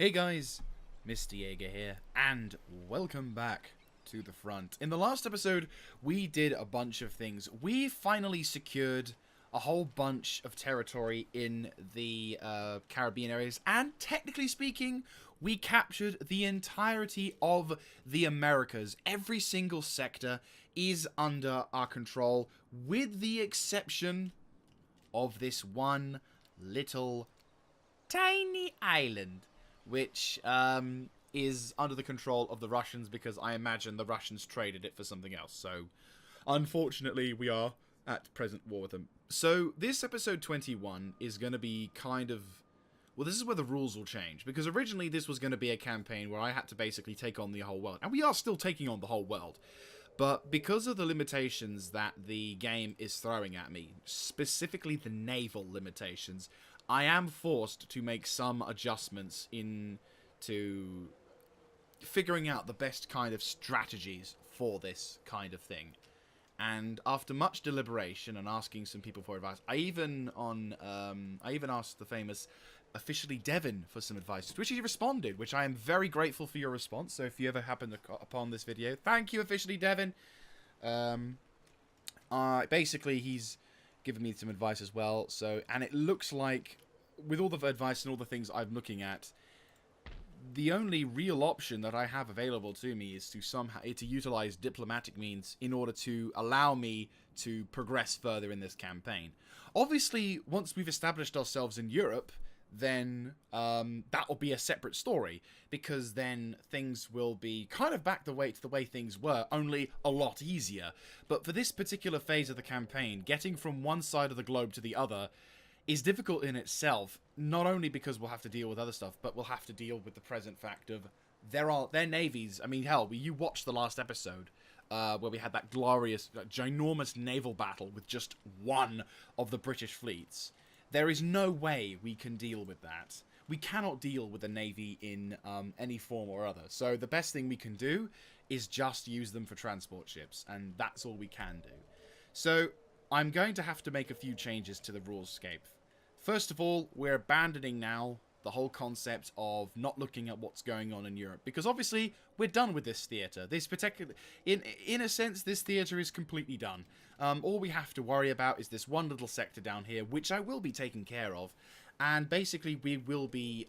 Hey guys, Mr. Jaeger here, and welcome back to the front. In the last episode, we did a bunch of things. We finally secured a whole bunch of territory in the Caribbean areas, and technically speaking, we captured the entirety of the Americas. Every single sector is under our control, with the exception of this one little tiny island, which is under the control of the Russians because I imagine the Russians traded it for something else. So, unfortunately, we are at present war with them. So, this episode 21 is going to be kind of... Well, this is where the rules will change, because originally this was going to be a campaign where I had to basically take on the whole world. And we are still taking on the whole world. But because of the limitations that the game is throwing at me, specifically the naval limitations, I am forced to make some adjustments into figuring out the best kind of strategies for this kind of thing. And after much deliberation and asking some people for advice, I even asked the famous Officially Devon for some advice, to which he responded, which I am very grateful for your response. So if you ever happen upon this video, thank you, Officially Devon. Basically, he's given me some advice as well. So, and it looks like, with all the advice and all the things I'm looking at, the only real option that I have available to me is to utilize diplomatic means in order to allow me to progress further in this campaign. Obviously, once we've established ourselves in Europe, then that will be a separate story, because then things will be kind of back to the way things were, only a lot easier. But for this particular phase of the campaign, getting from one side of the globe to the other is difficult in itself, not only because we'll have to deal with other stuff, but we'll have to deal with the present fact of their navies. I mean, hell, you watched the last episode where we had that glorious, ginormous naval battle with just one of the British fleets. There is no way we can deal with that. We cannot deal with a navy in any form or other. So the best thing we can do is just use them for transport ships, and that's all we can do. So I'm going to have to make a few changes to the rulescape. First of all, we're abandoning now the whole concept of not looking at what's going on in Europe, because obviously we're done with this theatre. This particular, in a sense, this theatre is completely done. All we have to worry about is this one little sector down here, which I will be taking care of, and basically we will be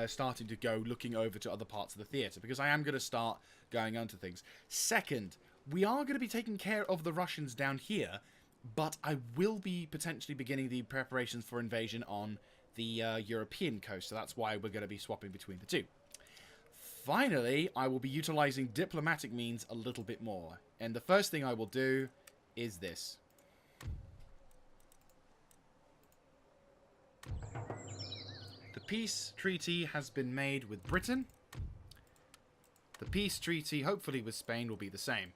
starting to go looking over to other parts of the theatre, because I am going to start going onto things. Second, we are going to be taking care of the Russians down here, but I will be potentially beginning the preparations for invasion on the European coast, so that's why we're going to be swapping between the two. Finally, I will be utilizing diplomatic means a little bit more, and the first thing I will do is this. The peace treaty has been made with Britain. The peace treaty, hopefully with Spain, will be the same.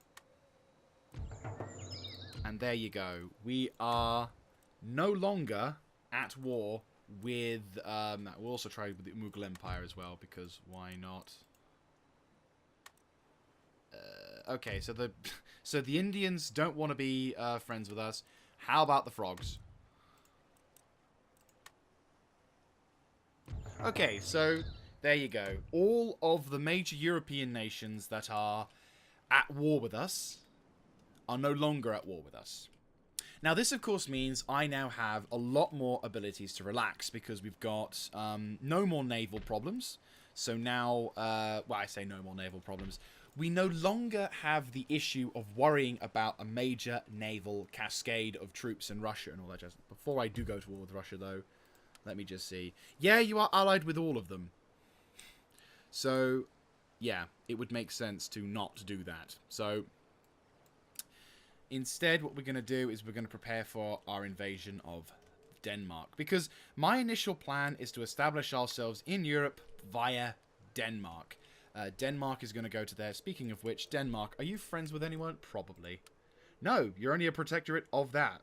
And there you go. We are no longer at war with... we'll also try with the Mughal Empire as well, because why not? Okay, so the Indians don't want to be friends with us. How about the frogs? Okay, so there you go. All of the major European nations that are at war with us are no longer at war with us. Now, this, of course, means I now have a lot more abilities to relax, because we've got no more naval problems. So now, well, I say no more naval problems. We no longer have the issue of worrying about a major naval cascade of troops in Russia and all that jazz. Before I do go to war with Russia, though, let me just see. Yeah, you are allied with all of them. So, yeah, it would make sense to not do that. So instead, what we're going to do is we're going to prepare for our invasion of Denmark, because my initial plan is to establish ourselves in Europe via Denmark. Denmark is going to go to there. Speaking of which, Denmark, are you friends with anyone? Probably. No, you're only a protectorate of that.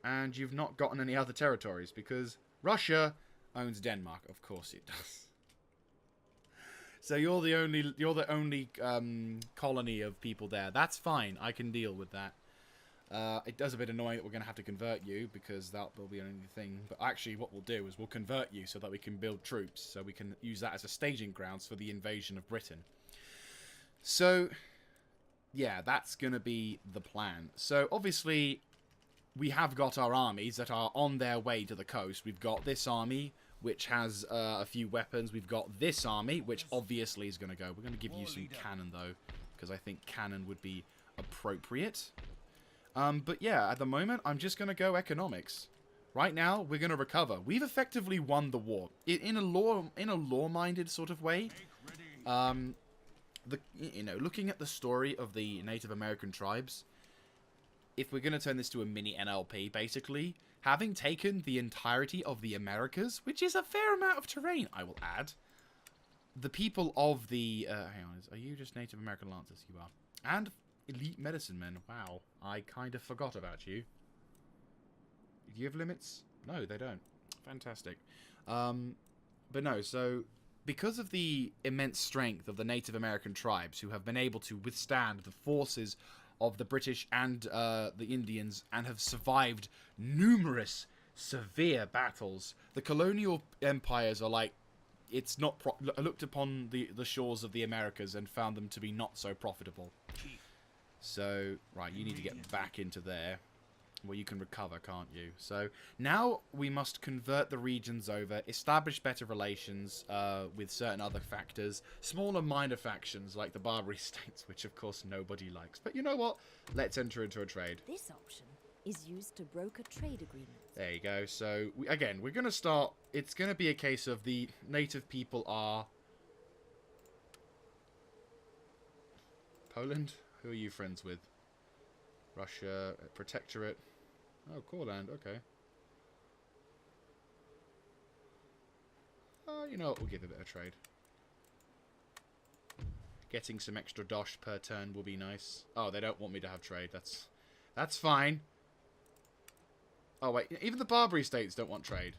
And you've not gotten any other territories, because Russia owns Denmark. Of course it does. So you're the only colony of people there. That's fine. I can deal with that. It does a bit annoying that we're going to have to convert you, because that will be an only thing. But actually, what we'll do is we'll convert you so that we can build troops, so we can use that as a staging grounds for the invasion of Britain. So, yeah, that's going to be the plan. So, obviously, we have got our armies that are on their way to the coast. We've got this army, which has a few weapons. We've got this army, which obviously is going to go. We're going to give you some cannon, though, because I think cannon would be appropriate. But yeah, at the moment, I'm just going to go economics. Right now, we're going to recover. We've effectively won the war. In a law-minded sort of way. Looking at the story of the Native American tribes, if we're going to turn this to a mini NLP, basically, having taken the entirety of the Americas, which is a fair amount of terrain, I will add, the people of the... hang on, are you just Native American Lancers? You are. And elite medicine men. Wow, I kind of forgot about you. Do you have limits? No, they don't. Fantastic. But no, so because of the immense strength of the Native American tribes who have been able to withstand the forces of the British and the Indians and have survived numerous severe battles, the colonial empires are like, it's not looked upon the shores of the Americas and found them to be not so profitable. So, right, you need to get back into there. Well, you can recover, can't you? So, now we must convert the regions over, establish better relations with certain other factors, smaller minor factions like the Barbary states, which of course nobody likes. But you know what? Let's enter into a trade. This option is used to broker trade agreements. There you go. So, again, we're going to start... It's going to be a case of the native people are... Poland? Who are you friends with? Russia, Protectorate. Oh, Courland, okay. You know what, we'll give it a bit of trade. Getting some extra dosh per turn will be nice. Oh, they don't want me to have trade. That's fine. Oh, wait. Even the Barbary states don't want trade.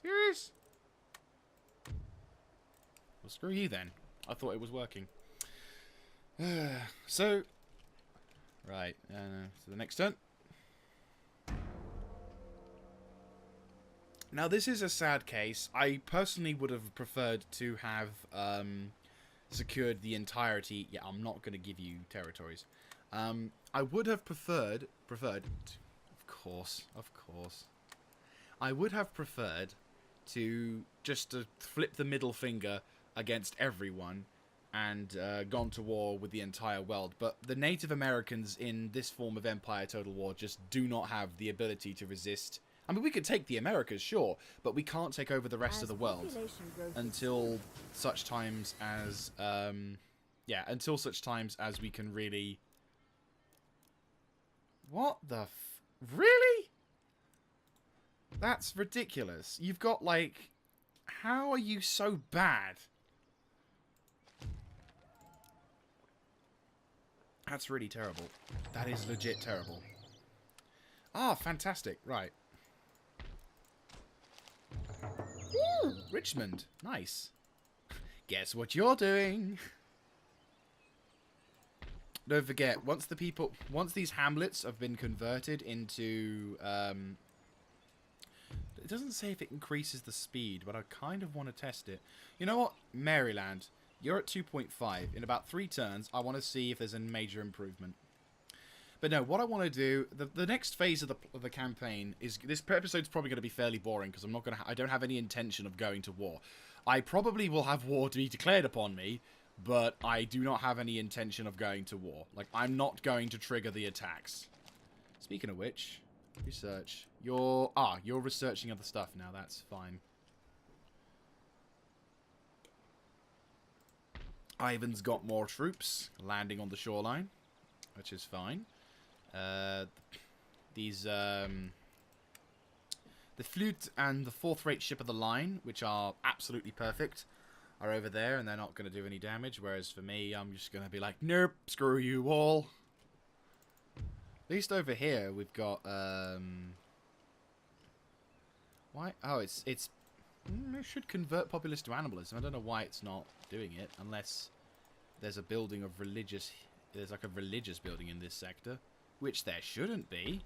Serious? Well, screw you then. I thought it was working. So... Right, so the next turn. Now, this is a sad case. I personally would have preferred to have secured the entirety... Yeah, I'm not going to give you territories. I would have preferred... Of course. I would have preferred to just flip the middle finger against everyone and gone to war with the entire world. But the Native Americans in this form of Empire Total War just do not have the ability to resist. I mean, we could take the Americas, sure, but we can't take over the rest of the world until such times as... until such times as we can really... What the Really? That's ridiculous. You've got, like... How are you so bad? That's really terrible. That is legit terrible. Ah, fantastic. Right. Ooh, Richmond. Nice. Guess what you're doing? Don't forget, once these hamlets have been converted into, it doesn't say if it increases the speed, but I kind of want to test it. You know what? Maryland, you're at 2.5. In about 3 turns, I want to see if there's a major improvement. But no, what I want to do, the next phase of the campaign is, this episode's probably going to be fairly boring because I don't have any intention of going to war. I probably will have war to be declared upon me, but I do not have any intention of going to war. Like, I'm not going to trigger the attacks. Speaking of which, research. You're researching other stuff now. That's fine. Ivan's got more troops landing on the shoreline, which is fine. The Flute and the 4th-rate ship of the line, which are absolutely perfect, are over there, and they're not going to do any damage, whereas for me, I'm just going to be like, nope, screw you all. At least over here, we've got, why? Oh, it should convert populace to animalism. I don't know why it's not doing it, unless there's a building of there's like a religious building in this sector. which there shouldn't be.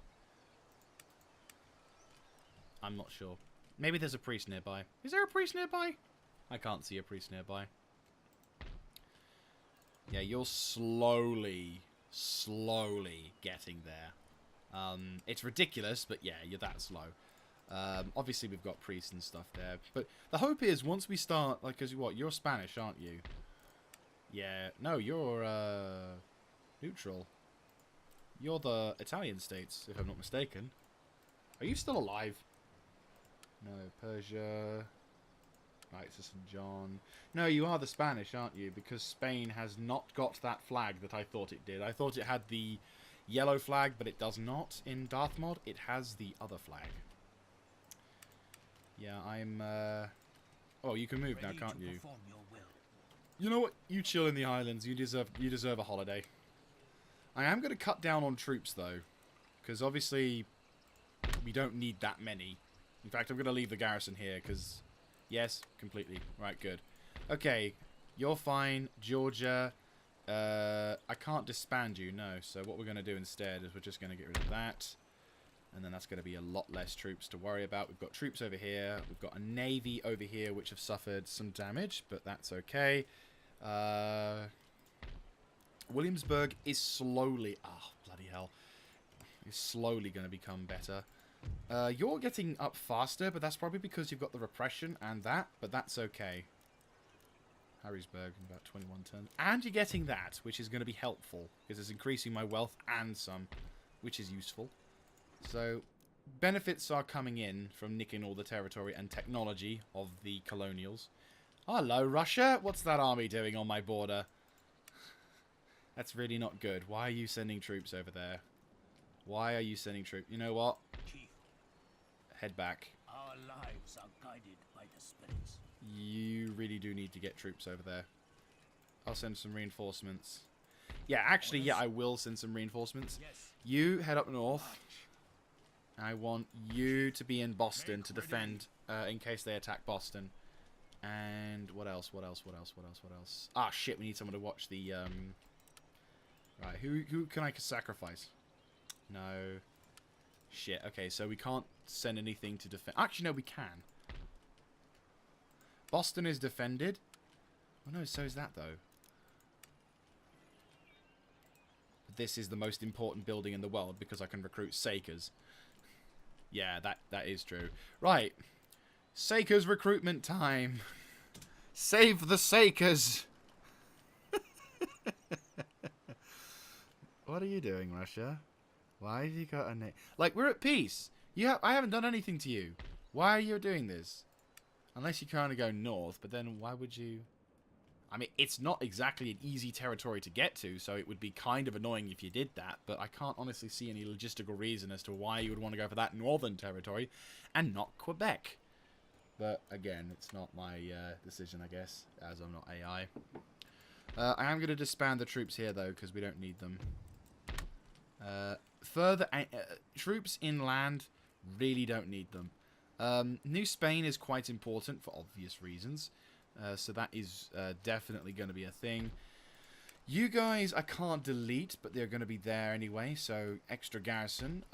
I'm not sure. Maybe there's a priest nearby. Is there a priest nearby? I can't see a priest nearby. Yeah, you're slowly getting there. It's ridiculous, but yeah, you're that slow. Obviously, we've got priests and stuff there. But the hope is, once we start, like, because what, you're Spanish, aren't you? Yeah. No, you're, neutral. You're the Italian states, if I'm not mistaken. Are you still alive? No, Persia. Right, so St. John. No, you are the Spanish, aren't you? Because Spain has not got that flag that I thought it did. I thought it had the yellow flag, but it does not in Darth Mod. It has the other flag. Yeah, I'm, Oh, you can move now, can't you? You know what? You chill in the islands. You deserve a holiday. I am going to cut down on troops, though. Because, obviously, we don't need that many. In fact, I'm going to leave the garrison here, because... Yes, completely. Right, good. Okay, you're fine. Georgia. I can't disband you, no. So what we're going to do instead is we're just going to get rid of that. And then that's going to be a lot less troops to worry about. We've got troops over here. We've got a navy over here which have suffered some damage, but that's okay. Williamsburg is slowly... Oh, bloody hell. Is slowly going to become better. You're getting up faster, but that's probably because you've got the repression and that, but that's okay. Harrisburg in about 21 turns. And you're getting that, which is going to be helpful, because it's increasing my wealth and some, which is useful. So, benefits are coming in from nicking all the territory and technology of the colonials. Hello, Russia! What's that army doing on my border? That's really not good. Why are you sending troops over there? Why are you sending troops? You know what? Head back. Our lives are guided by the spirits. You really do need to get troops over there. I'll send some reinforcements. Yeah, actually, yeah, I will send some reinforcements. Yes. You head up north. I want you to be in Boston to defend in case they attack Boston. And what else? What else? What else? What else? What else? Ah, shit, we need someone to watch the... Right, who can I sacrifice? No. Shit, okay, so we can't send anything to defend... Actually, no, we can. Boston is defended. Oh, no, so is that, though. But this is the most important building in the world because I can recruit Sakers. Yeah, that is true. Right. Sakers recruitment time. Save the Sakers. What are you doing, Russia? Why have you got a name? Like, we're at peace. I haven't done anything to you. Why are you doing this? Unless you kind of go north, but then why would you... I mean, it's not exactly an easy territory to get to, so it would be kind of annoying if you did that, but I can't honestly see any logistical reason as to why you would want to go for that northern territory and not Quebec. But, again, it's not my decision, I guess, as I'm not AI. I am going to disband the troops here, though, because we don't need them. Troops inland, really don't need them. New Spain is quite important for obvious reasons. So that is definitely going to be a thing. You guys, I can't delete, but they're going to be there anyway, so extra garrison.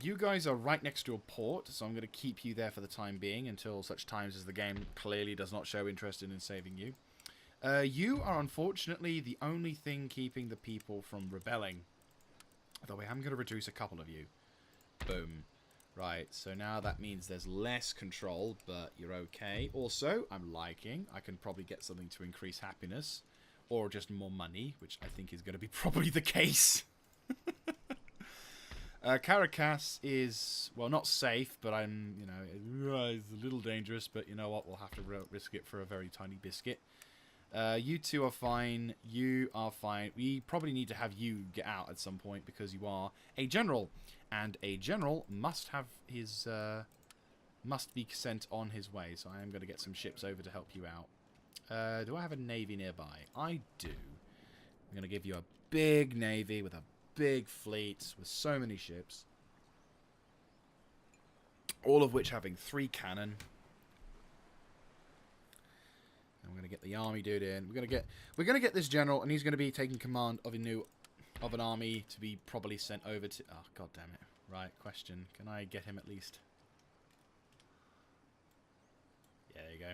You guys are right next to a port, so I'm going to keep you there for the time being until such times as the game clearly does not show interest in saving you. You are unfortunately the only thing keeping the people from rebelling. Although I am going to reduce a couple of you. Boom. Right, so now that means there's less control, but you're okay. Also, I'm liking. I can probably get something to increase happiness. Or just more money, which I think is going to be probably the case. Caracas is, well, not safe, but I'm, you know, it's a little dangerous, but you know what? We'll have to risk it for a very tiny biscuit. You two are fine. You are fine. We probably need to have you get out at some point because you are a general. And a general must have his, must be sent on his way. So I am going to get some ships over to help you out. Do I have a navy nearby? I do. I'm going to give you a big navy with a big fleet with so many ships. All of which having 3 cannon. And we're going to get the army dude in. We're going to get this general, and he's going to be taking command of a new of an army to be probably sent over to... Oh, god damn it. Right, question. Can I get him at least? Yeah, there you go.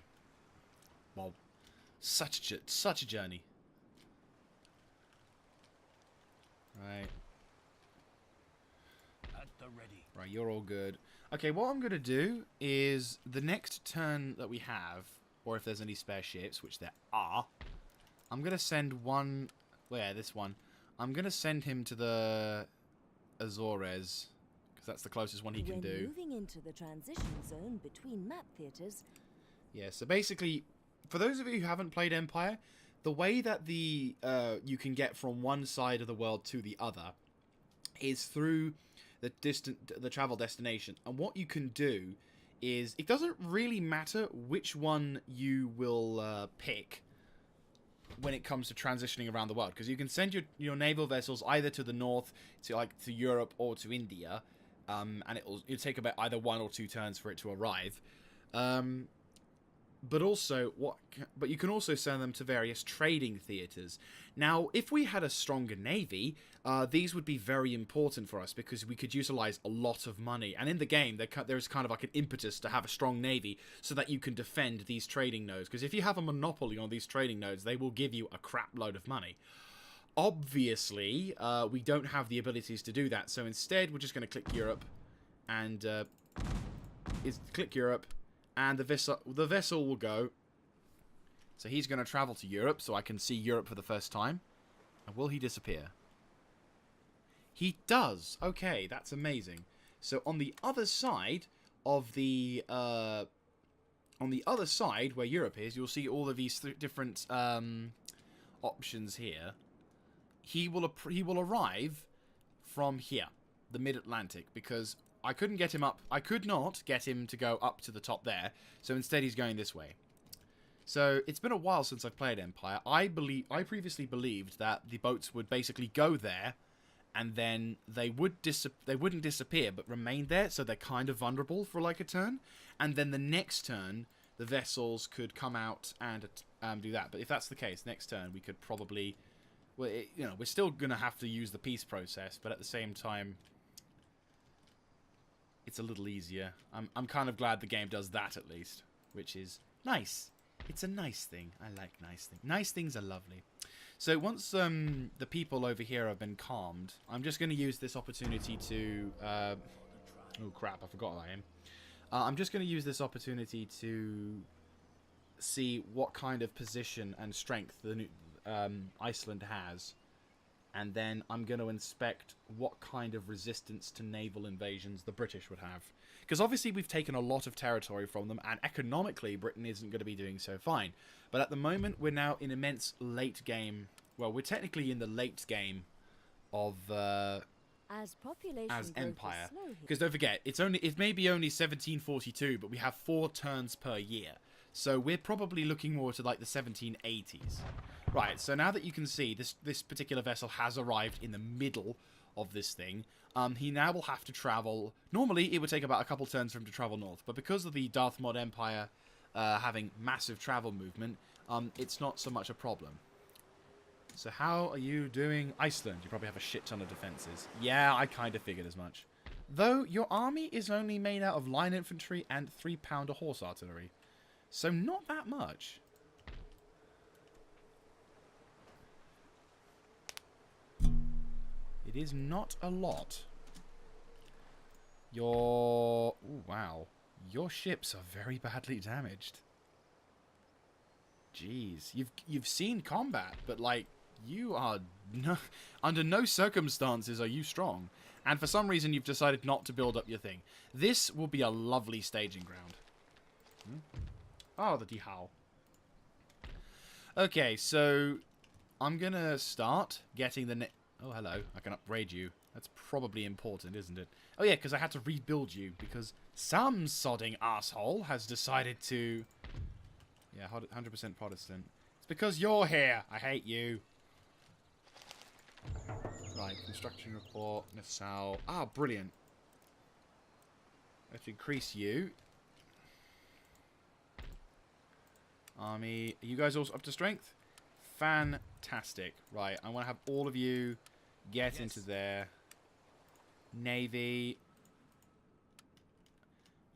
Well, such a journey. Right. At the ready. Right, you're all good. Okay, what I'm going to do is the next turn that we have, or if there's any spare ships, which there are, I'm going to send one... Well, yeah, this one. I'm going to send him to the Azores, because that's the closest one he can do. When moving into the transition zone between map theaters, Yeah, so basically, for those of you who haven't played Empire, the way that the you can get from one side of the world to the other is through the travel destination. And what you can do is, it doesn't really matter which one you will pick when it comes to transitioning around the world, because you can send your naval vessels either to the north, to Europe, or to India, and it'll take about either 1 or 2 turns for it to arrive. But you can also send them to various trading theaters. Now, if we had a stronger navy, these would be very important for us because we could utilize a lot of money. And in the game, there's kind of like an impetus to have a strong navy so that you can defend these trading nodes. Because if you have a monopoly on these trading nodes, they will give you a crap load of money. Obviously, we don't have the abilities to do that. So instead, we're just going to click Europe and and the vessel will go. So he's going to travel to Europe, so I can see Europe for the first time. And will he disappear? He does. Okay, that's amazing. So on the other side of the where Europe is, you'll see all of these different options here. He will arrive from here, the Mid-Atlantic, because I couldn't get him up. I could not get him to go up to the top there. So instead, he's going this way. So it's been a while since I've played Empire. I previously believed that the boats would basically go there, and then they wouldn't disappear, but remain there. So they're kind of vulnerable for like a turn, and then the next turn the vessels could come out and do that. But if that's the case, next turn we could probably, well, we're still gonna have to use the peace process, but at the same time, it's a little easier. I'm kind of glad the game does that at least, which is nice. It's a nice thing. I like nice things. Nice things are lovely. So once the people over here have been calmed, I'm just going to use this opportunity to... oh crap, I forgot I am. I'm just going to use this opportunity to see what kind of position and strength the Iceland has. And then I'm going to inspect what kind of resistance to naval invasions the British would have. Because obviously we've taken a lot of territory from them, and economically Britain isn't going to be doing so fine. But at the moment we're now in immense late game. Well, we're technically in the late game of as population as growth Empire. is slow here, Because don't forget, it may be only 1742, but we have 4 turns per year. So we're probably looking more to like the 1780s. Right, so now that you can see this particular vessel has arrived in the middle of this thing, he now will have to travel... Normally, it would take about a couple turns for him to travel north, but because of the Darth Mod Empire having massive travel movement, it's not so much a problem. So how are you doing, Iceland? You probably have a shit ton of defenses. Yeah, I kind of figured as much. Though, your army is only made out of line infantry and 3-pounder horse artillery. So not that much. It is not a lot. Ooh, wow. Your ships are very badly damaged. Jeez. You've seen combat, but like, you are under no circumstances are you strong. And for some reason you've decided not to build up your thing. This will be a lovely staging ground. Oh, the Dihao. Okay, so I'm gonna start getting the... Oh, hello. I can upgrade you. That's probably important, isn't it? Oh, yeah, because I had to rebuild you, because some sodding asshole has decided to... Yeah, 100% Protestant. It's because you're here. I hate you. Right, construction report, Nassau. Ah, brilliant. Let's increase you. Army. Are you guys all up to strength? Fantastic. Right, I want to have all of you Get into there. Navy.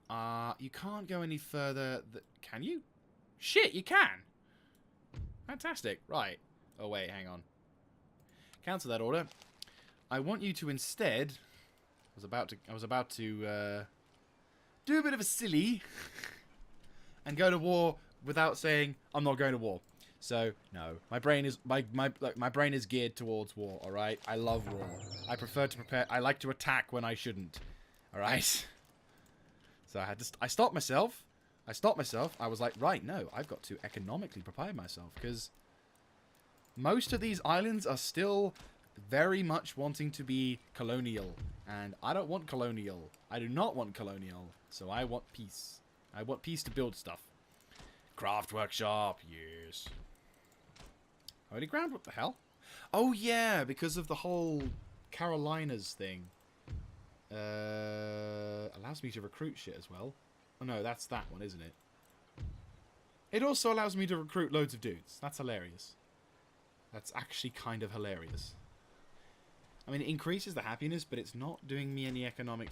You can't go any further. Can you? Shit, you can. Fantastic. Right. Oh, wait, hang on. Cancel that order. I want you to instead... I was about to do a bit of a silly and go to war without saying I'm not going to war. So no, my brain is my brain is geared towards war. All right, I love war. I prefer to prepare. I like to attack when I shouldn't. All right. So I stopped myself. I was like, right, no, I've got to economically prepare myself because most of these islands are still very much wanting to be colonial. And I don't want colonial. I do not want colonial. So I want peace. I want peace to build stuff. Craft workshop, yes. Holy ground, what the hell? Oh yeah, because of the whole Carolinas thing. Allows me to recruit shit as well. Oh no, that's that one, isn't it? It also allows me to recruit loads of dudes. That's hilarious. That's actually kind of hilarious. I mean, it increases the happiness, but it's not doing me any economic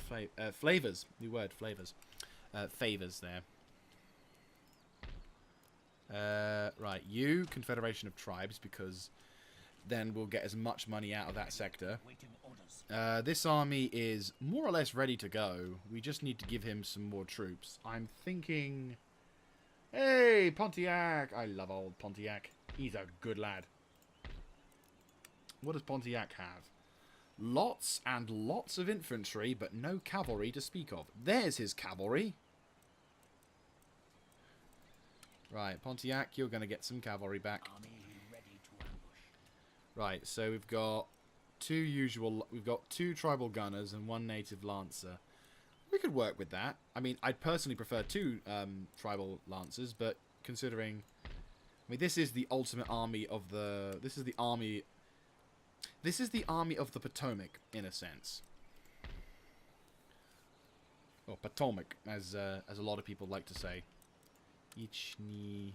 flavors. New word, flavors. Favors there. Right, you, Confederation of Tribes, because then we'll get as much money out of that sector. This army is more or less ready to go. We just need to give him some more troops. I'm thinking... Hey, Pontiac! I love old Pontiac. He's a good lad. What does Pontiac have? Lots and lots of infantry, but no cavalry to speak of. There's his cavalry. Right, Pontiac, you're going to get some cavalry back. Right, so we've got two tribal gunners and one native lancer. We could work with that. I mean, I'd personally prefer two tribal lancers, but considering... I mean, this is the ultimate army of the... This is the army of the Potomac, in a sense. Or Potomac, as a lot of people like to say. Ichni...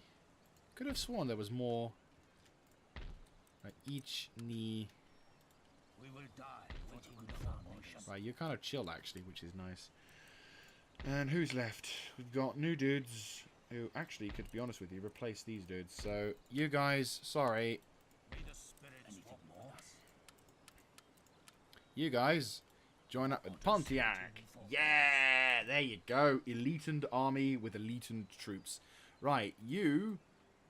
Could have sworn there was more... Right, Ichni... We will die waiting for our mission. Right, you're kind of chill, actually, which is nice. And who's left? We've got new dudes who actually, to be honest with you, replace these dudes. So, you guys, sorry. May the spirits walk with us. You guys, join up with Pontiac. Yeah, there you go. Elited army with elited troops. Right, you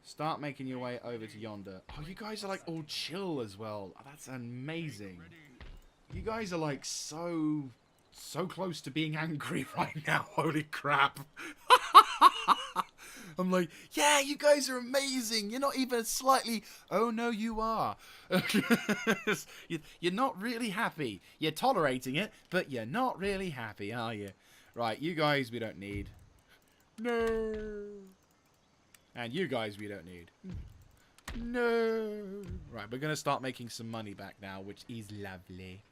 start making your way over to yonder. Oh, you guys are like all chill as well. Oh, that's amazing. You guys are like so close to being angry right now. Holy crap. I'm like, yeah, you guys are amazing. You're not even slightly... Oh, no, you are. You're not really happy. You're tolerating it, but you're not really happy, are you? Right, you guys we don't need. No. And you guys we don't need. No. Right, we're going to start making some money back now, which is lovely.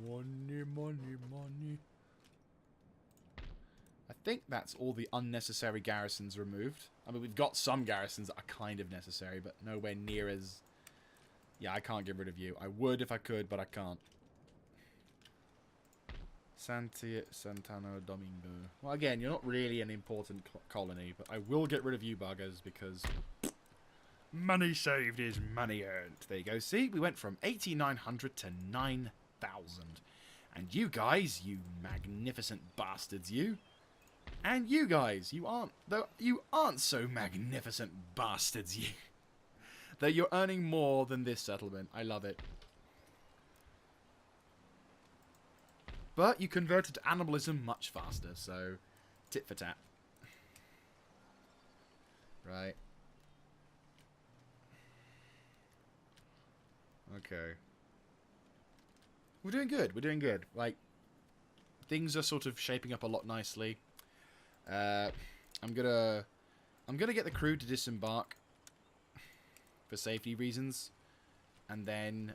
Money, money, money. I think that's all the unnecessary garrisons removed. I mean, we've got some garrisons that are kind of necessary, but nowhere near as... Yeah, I can't get rid of you. I would if I could, but I can't. Santana Domingo. Well, again, you're not really an important colony, but I will get rid of you buggers because... Money saved is money earned. There you go. See, we went from 8,900 to 9,000. And you guys, you magnificent bastards, you... And you guys, you aren't so magnificent bastards, you. That you're earning more than this settlement. I love it. But you converted to animalism much faster, so tit for tat. Right. Okay. We're doing good. We're doing good. Like, things are sort of shaping up a lot nicely. I'm gonna get the crew to disembark for safety reasons, and then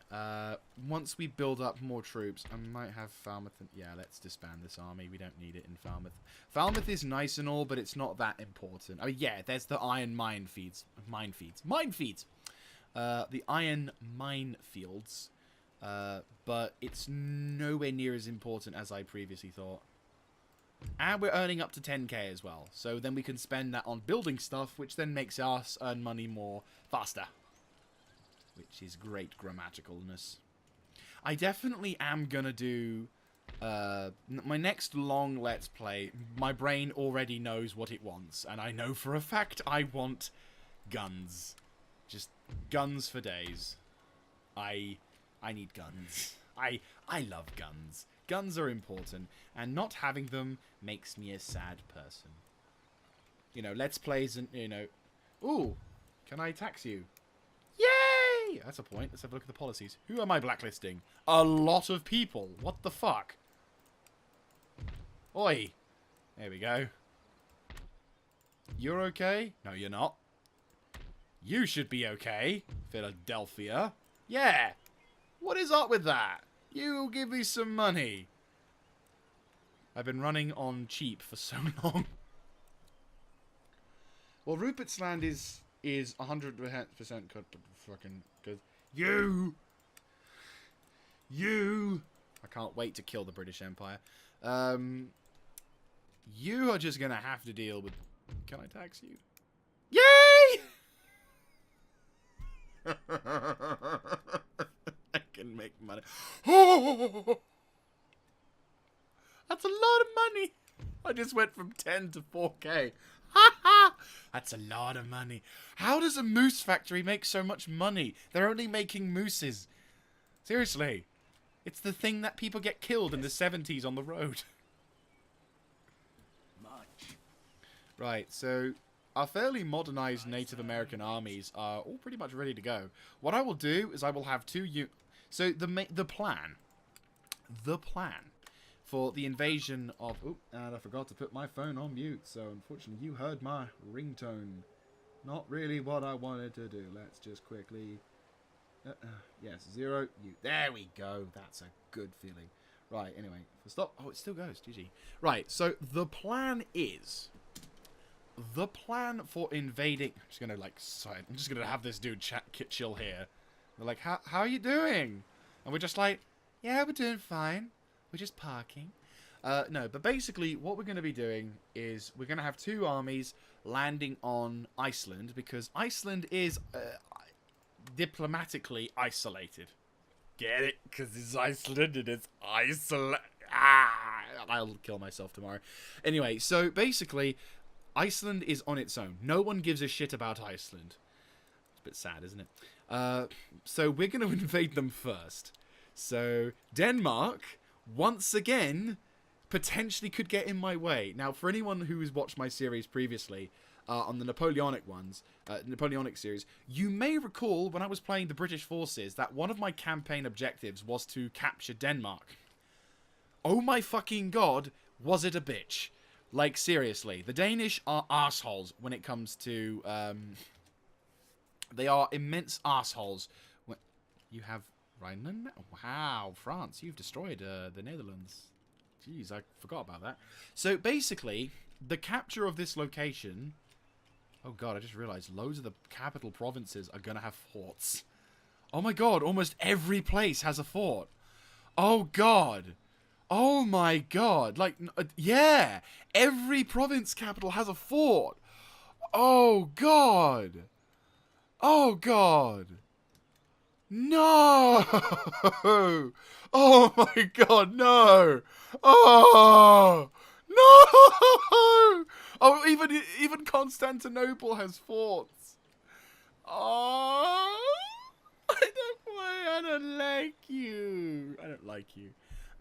once we build up more troops, I might have Falmouth. Yeah, let's disband this army. We don't need it in Falmouth. Falmouth is nice and all, but it's not that important. I mean, yeah, there's the iron mine feeds. the iron minefields, but it's nowhere near as important as I previously thought. And we're earning up to 10k as well, so then we can spend that on building stuff, which then makes us earn money more faster. Which is great grammaticalness. I definitely am gonna do my next long Let's Play. My brain already knows what it wants, and I know for a fact I want guns. Just guns for days. I need guns. I love guns. Guns are important, and not having them makes me a sad person. You know, Let's Plays and, you know... Ooh, can I tax you? Yay! That's a point. Let's have a look at the policies. Who am I blacklisting? A lot of people. What the fuck? Oi. There we go. You're okay? No, you're not. You should be okay, Philadelphia. Yeah. What is up with that? You give me some money. I've been running on cheap for so long. Well, Rupert's Land is 100% cut fucking good. You. I can't wait to kill the British Empire. You are just gonna have to deal with. Can I tax you? Yay! I can make money. Oh, that's a lot of money. I just went from 10 to 4k. That's a lot of money. How does a moose factory make so much money? They're only making mooses. Seriously. It's the thing that people get killed in the 70s on the road. Right, so our fairly modernized Native American armies are all pretty much ready to go. What I will do is I will have so the plan for the invasion of... Oh, and I forgot to put my phone on mute, so unfortunately you heard my ringtone. Not really what I wanted to do. Let's just quickly... yes, 0. There we go. That's a good feeling. Right, anyway, stop. Oh, it still goes. GG. Right, so the plan is... The plan for invading... I'm just gonna have this dude chill here. They're like, how are you doing? And we're just like, yeah, we're doing fine. We're just parking. No, but basically what we're going to be doing is we're going to have 2 armies landing on Iceland, because Iceland is diplomatically isolated. Get it? Because it's Iceland and it's isolate. I'll kill myself tomorrow. Anyway, so basically... Iceland is on its own. No one gives a shit about Iceland. It's a bit sad, isn't it? So we're going to invade them first. So Denmark, once again, potentially could get in my way. Now, for anyone who has watched my series previously, on the Napoleonic series, you may recall when I was playing the British forces that one of my campaign objectives was to capture Denmark. Oh my fucking god, was it a bitch. Like, seriously, the Danish are arseholes when it comes to, they are immense arseholes. You have Rhineland? Wow, France, you've destroyed the Netherlands. Jeez, I forgot about that. So, basically, the capture of this location... Oh god, I just realized loads of the capital provinces are gonna have forts. Oh my god, almost every place has a fort. Oh god. Oh my god, like, yeah, every province capital has a fort. Oh god. Oh god. No. Oh my god, no. Oh. No. Oh, even Constantinople has forts. Oh. I don't like you. I don't like you.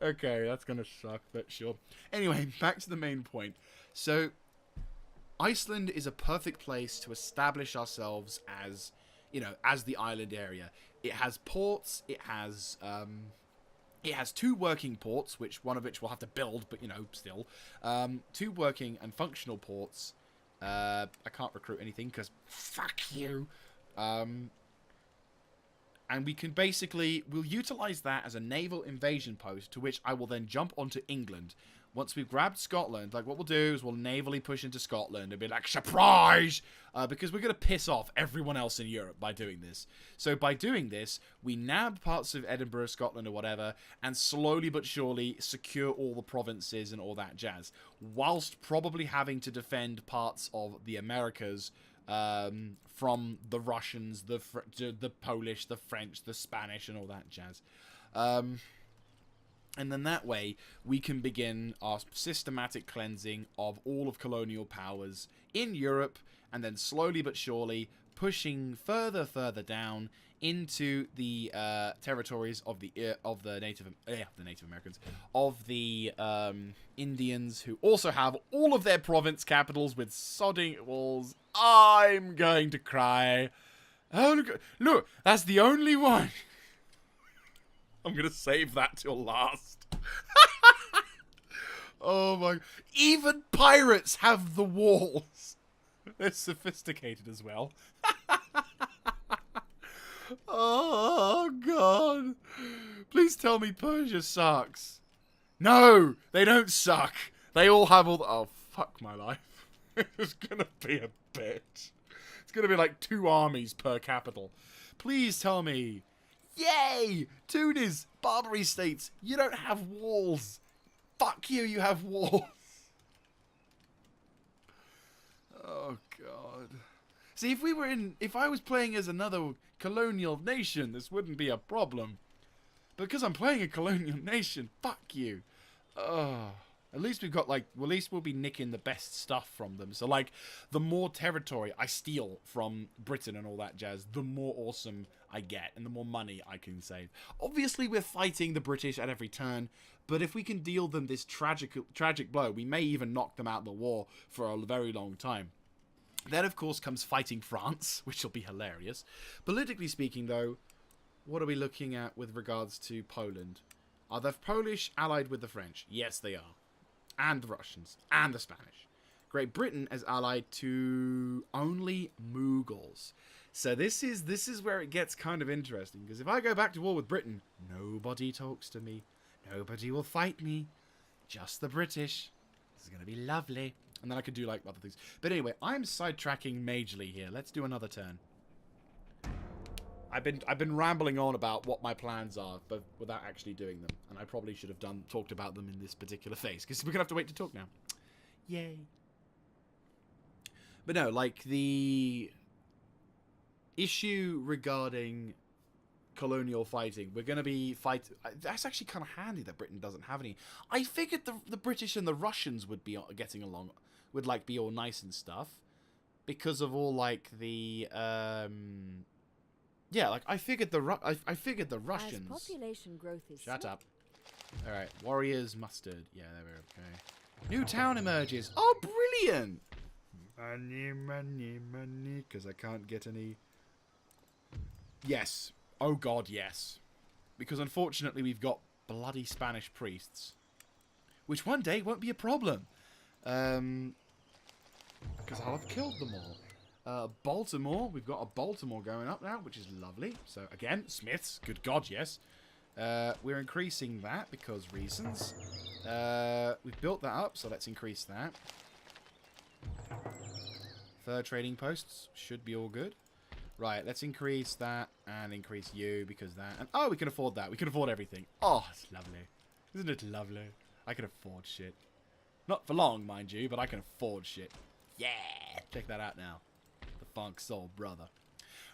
Okay, that's gonna suck, but sure. Anyway, back to the main point. So, Iceland is a perfect place to establish ourselves as, you know, as the island area. It has ports, it has 2 working ports, one of which we'll have to build, but, you know, still. 2 working and functional ports. I can't recruit anything, because fuck you. And we can we'll utilize that as a naval invasion post, to which I will then jump onto England. Once we've grabbed Scotland, like what we'll do is we'll navally push into Scotland and be like, surprise! Because we're going to piss off everyone else in Europe by doing this. So by doing this, we nab parts of Edinburgh, Scotland or whatever, and slowly but surely secure all the provinces and all that jazz. Whilst probably having to defend parts of the Americas from the Russians, the Polish, the French, the Spanish and all that jazz. And then that way, we can begin our systematic cleansing of all of colonial powers in Europe, and then slowly but surely pushing further down into the territories of the Native Americans, of the Indians, who also have all of their province capitals with sodding walls. I'm going to cry. Oh, look, that's the only one. I'm going to save that till last. Oh my... Even pirates have the walls. They're sophisticated as well. Oh, God. Please tell me Persia sucks. No, they don't suck. They all have all the... Oh, fuck my life. It's going to be a bitch. It's going to be like 2 armies per capital. Please tell me... Yay! Tunis, Barbary states, you don't have walls. Fuck you, you have walls. Oh, God. See, if I was playing as another colonial nation, this wouldn't be a problem. Because I'm playing a colonial nation, fuck you. Oh. At least we've got, like, well, at least we'll be nicking the best stuff from them. So, like, the more territory I steal from Britain and all that jazz, the more awesome I get and the more money I can save. Obviously, we're fighting the British at every turn, but if we can deal them this tragic blow, we may even knock them out of the war for a very long time. Then, of course, comes fighting France, which will be hilarious. Politically speaking, though, what are we looking at with regards to Poland? Are the Polish allied with the French? Yes, they are. And the Russians, and the Spanish. Great Britain is allied to only Mughals. So this is where it gets kind of interesting, because if I go back to war with Britain, nobody talks to me. Nobody will fight me. Just the British. This is going to be lovely. And then I could do, like, other things. But anyway, I'm sidetracking majorly here. Let's do another turn. I've been rambling on about what my plans are, but without actually doing them. And I probably should have talked about them in this particular phase, because we're going to have to wait to talk now. Yay. But no, like, the issue regarding colonial fighting, we're going to be that's actually kind of handy that Britain doesn't have any. I figured the British and the Russians would be getting along, would, like, be all nice and stuff, because of all, like, the, yeah, like, I figured the Russians... As population growth is Shut up. Alright, warriors, mustard. Yeah, there we go. Okay. New town emerges. Oh, brilliant! Money, because I can't get any... Yes. Oh, God, yes. Because, unfortunately, we've got bloody Spanish priests. Which one day won't be a problem. Because I'll have killed them all. Baltimore, we've got a Baltimore going up now, which is lovely. So, again, Smiths, good God, yes. We're increasing that because reasons. We've built that up, so let's increase that. Third trading posts should be all good. Right, let's increase that and increase you because that. And oh, we can afford that. We can afford everything. Oh, it's lovely. Isn't it lovely? I can afford shit. Not for long, mind you, but I can afford shit. Yeah, check that out now. Funk soul brother.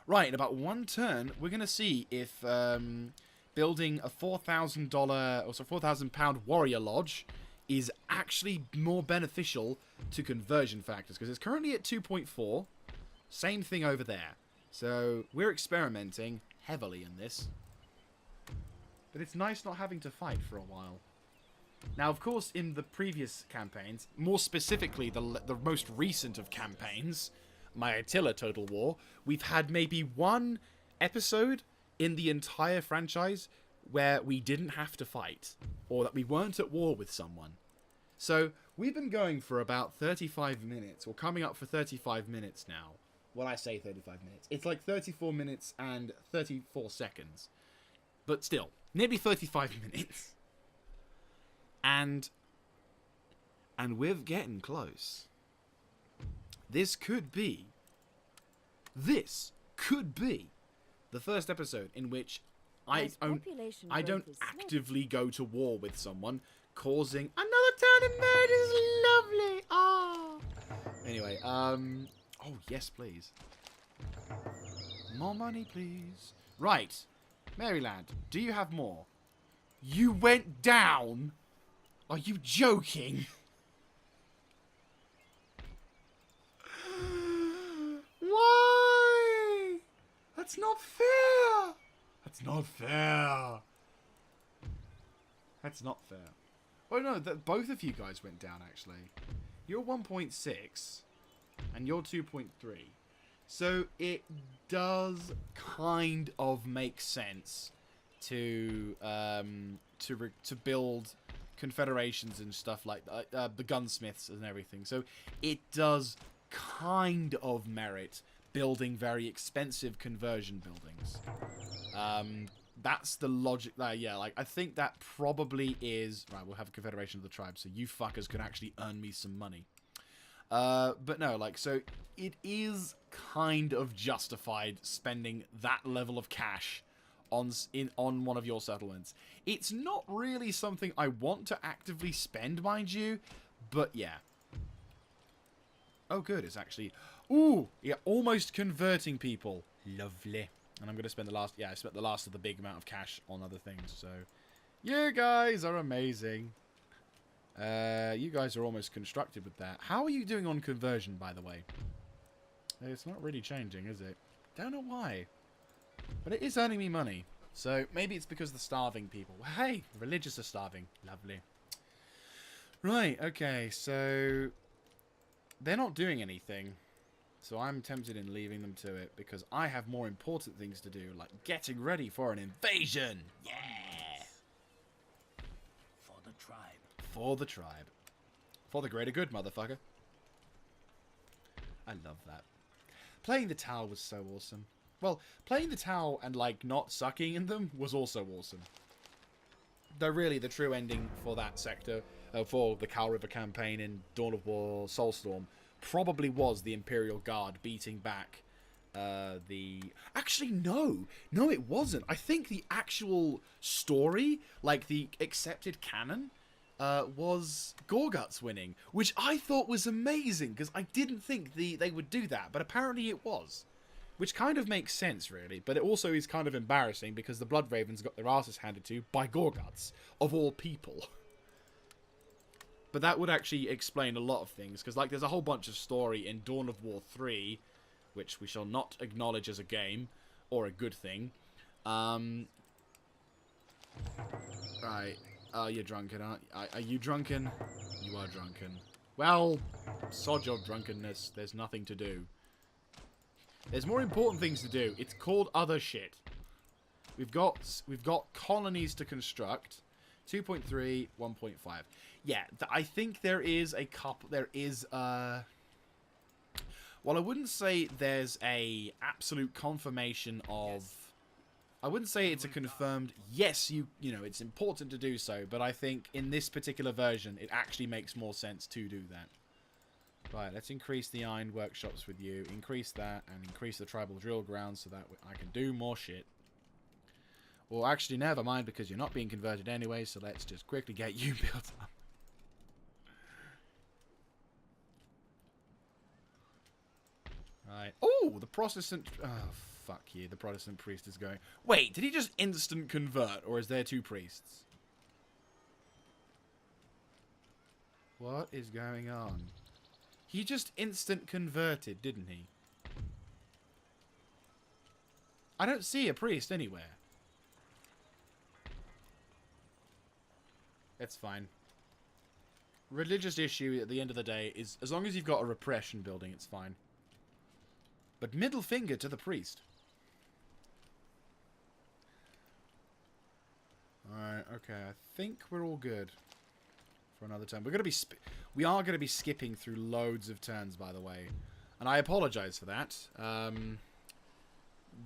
Right, in about one turn, we're going to see if building a $4,000 or so £4,000 warrior lodge is actually more beneficial to conversion factors, because it's currently at 2.4. Same thing over there. So we're experimenting heavily in this. But it's nice not having to fight for a while. Now, of course, in the previous campaigns, more specifically the most recent of campaigns, my Attila Total War, we've had maybe one episode in the entire franchise where we didn't have to fight, or that we weren't at war with someone. So we've been going for about 35 minutes, or coming up for 35 minutes now. When I say 35 minutes, it's like 34 minutes and 34 seconds. But still, nearly 35 minutes. And And we're getting close. This could be the first episode in which I don't actively go to war with someone, causing another town of murders. Lovely. Ah. Anyway, oh yes, please. More money, please. Right, Maryland. Do you have more? You went down. Are you joking? Why? That's not fair. That's not fair. That's not fair. Oh no, both of you guys went down actually. You're 1.6 and you're 2.3. So it does kind of make sense to build confederations and stuff like the gunsmiths and everything. So it does kind of merit building very expensive conversion buildings. That's the logic there. Yeah, like I think that probably is right. We'll have a confederation of the tribes, so you fuckers can actually earn me some money. But no, like, so it is kind of justified spending that level of cash on one of your settlements. It's not really something I want to actively spend, mind you, but yeah. Oh, good. It's actually... Ooh! Yeah, almost converting people. Lovely. And I'm going to spend the last... Yeah, I spent the last of the big amount of cash on other things, so... You guys are amazing. You guys are almost constructed with that. How are you doing on conversion, by the way? It's not really changing, is it? Don't know why. But it is earning me money. So maybe it's because the starving people... Hey! Religious are starving. Lovely. Right, okay, so... They're not doing anything. So I'm tempted in leaving them to it because I have more important things to do, like getting ready for an invasion. Yeah! For the tribe. For the tribe. For the greater good, motherfucker. I love that. Playing the Tau was so awesome. Well, playing the Tau and, like, not sucking in them was also awesome. Though really, the true ending for that sector, for the Khal River campaign in Dawn of War Soulstorm, probably was the Imperial Guard beating back the... Actually, no! No, it wasn't. I think the actual story, like the accepted canon, was Gorguts winning, which I thought was amazing, because I didn't think they would do that, but apparently it was. Which kind of makes sense, really, but it also is kind of embarrassing, because the Blood Ravens got their asses handed to by Gorguts, of all people. But that would actually explain a lot of things, because like there's a whole bunch of story in Dawn of War 3, which we shall not acknowledge as a game, or a good thing. Right. You're drunken, aren't you? Are you drunken? You are drunken. Well, sod your drunkenness. There's nothing to do. There's more important things to do. It's called other shit. We've got colonies to construct. 2.3, 1.5. Yeah, I think there is a couple. There is well, I wouldn't say there's a absolute confirmation of. Yes. I wouldn't say it's a confirmed, yes, you know, it's important to do so, but I think in this particular version, it actually makes more sense to do that. Right, let's increase the iron workshops with you, increase that, and increase the tribal drill grounds so that I can do more shit. Well, actually, never mind, because you're not being converted anyway, so let's just quickly get you built up. Right. Oh, the Protestant... Oh, fuck you. The Protestant priest is going... Wait, did he just instant convert, or is there two priests? What is going on? He just instant converted, didn't he? I don't see a priest anywhere. It's fine. Religious issue at the end of the day is, as long as you've got a repression building, it's fine. But middle finger to the priest. Alright, okay. I think we're all good for another turn. We are going to be skipping through loads of turns, by the way. And I apologize for that.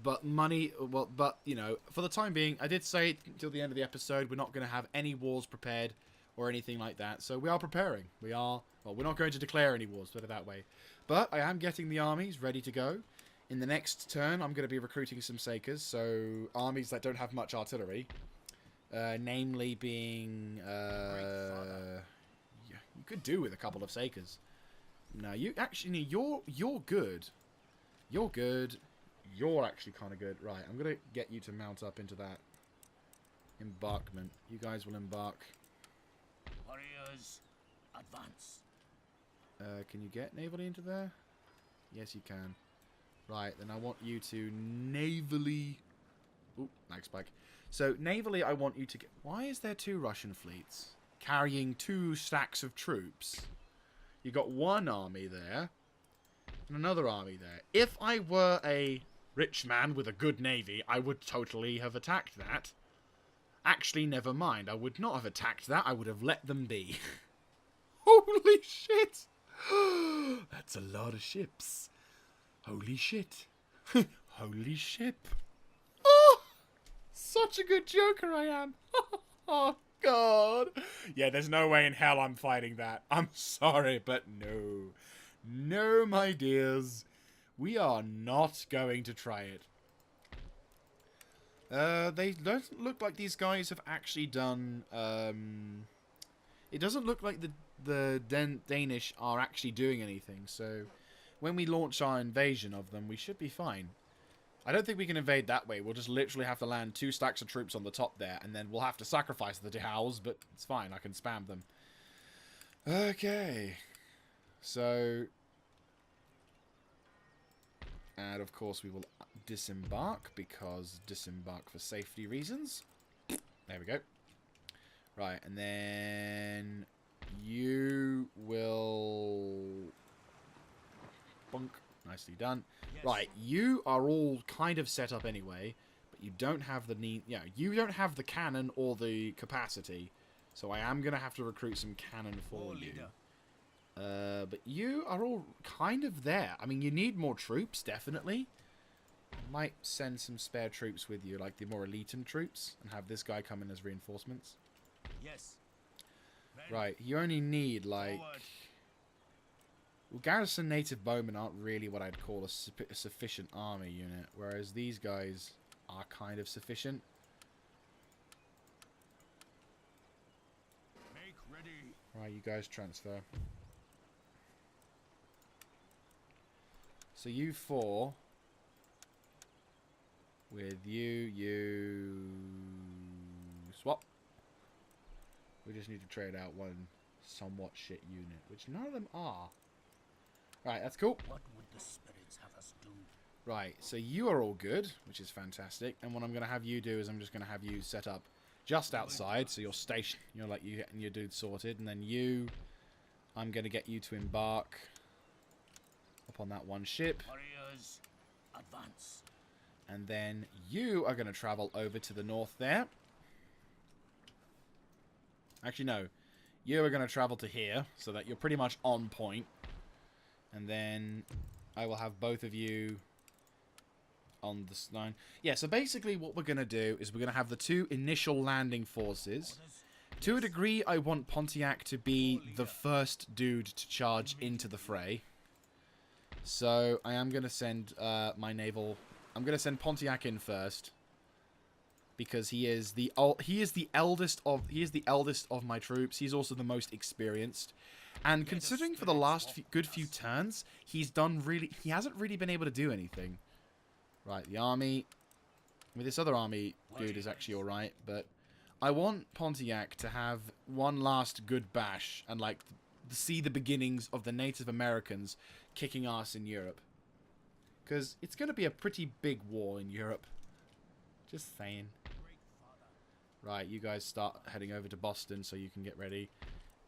But you know, for the time being, I did say until the end of the episode, we're not going to have any wars prepared. or anything like that. So we are preparing. We are, well, we're not going to declare any wars, put it that way. But I am getting the armies ready to go. In the next turn, I'm going to be recruiting some Sakers, so armies that don't have much artillery. Namely being... you could do with a couple of Sakers. No, you actually, you're good. You're good. You're actually kind of good. Right, I'm going to get you to mount up into that embarkment. You guys will embark. Warriors, advance. Can you get navally into there? Yes, you can. Right, then I want you to navally... Oop, lag spike. So, navally, I want you to get... Why is there 2 Russian fleets carrying 2 stacks of troops? You got one army there and another army there. If I were a rich man with a good navy, I would totally have attacked that. Actually, never mind. I would not have attacked that. I would have let them be. Holy shit! That's a lot of ships. Holy shit. Holy ship. Oh! Such a good joker I am. Oh, God. Yeah, there's no way in hell I'm fighting that. I'm sorry, but no. No, my dears. We are not going to try it. They don't look like these guys have actually done... It doesn't look like the Danish are actually doing anything, so... When we launch our invasion of them, we should be fine. I don't think we can invade that way. We'll just literally have to land 2 stacks of troops on the top there, and then we'll have to sacrifice the Dehals, but it's fine. I can spam them. Okay. So... And, of course, we will disembark, because disembark for safety reasons. There we go. Right, and then... You will... Bonk. Nicely done. Yes. Right, you are all kind of set up anyway, but you don't have the need. Yeah, you don't have the cannon or the capacity, so I am gonna have to recruit some cannon for you. But you are all kind of there. I mean, you need more troops, definitely. Might send some spare troops with you, like the more elitan troops, and have this guy come in as reinforcements. Yes. Right, you only need like. Forward. Well, garrison native bowmen aren't really what I'd call a sufficient army unit, whereas these guys are kind of sufficient. Make ready. Right, you guys transfer. So you 4 with you swap. We just need to trade out one somewhat shit unit, which none of them are. Right, that's cool. What would the spirits have us do? Right, so you are all good, which is fantastic. And what I'm going to have you do is I'm just going to have you set up just outside, so you're stationed. You're like, you getting your dude sorted. And then you, I'm going to get you to embark upon that one ship. Warriors, advance. And then you are going to travel over to the north there. Actually, no. You are going to travel to here, so that you're pretty much on point. And then I will have both of you on this line. Yeah, so basically what we're going to do is we're going to have the 2 initial landing forces. To a degree, I want Pontiac to be the first dude to charge into the fray. So I am going to send my naval... I'm going to send Pontiac in first. Because he is the eldest of my troops. He's also the most experienced. And considering for the last good few turns, he hasn't really been able to do anything. Right, the army. I mean, this other army dude is actually alright, but I want Pontiac to have one last good bash and, like, see the beginnings of the Native Americans kicking ass in Europe. Because it's going to be a pretty big war in Europe. Just saying. Right, you guys start heading over to Boston so you can get ready.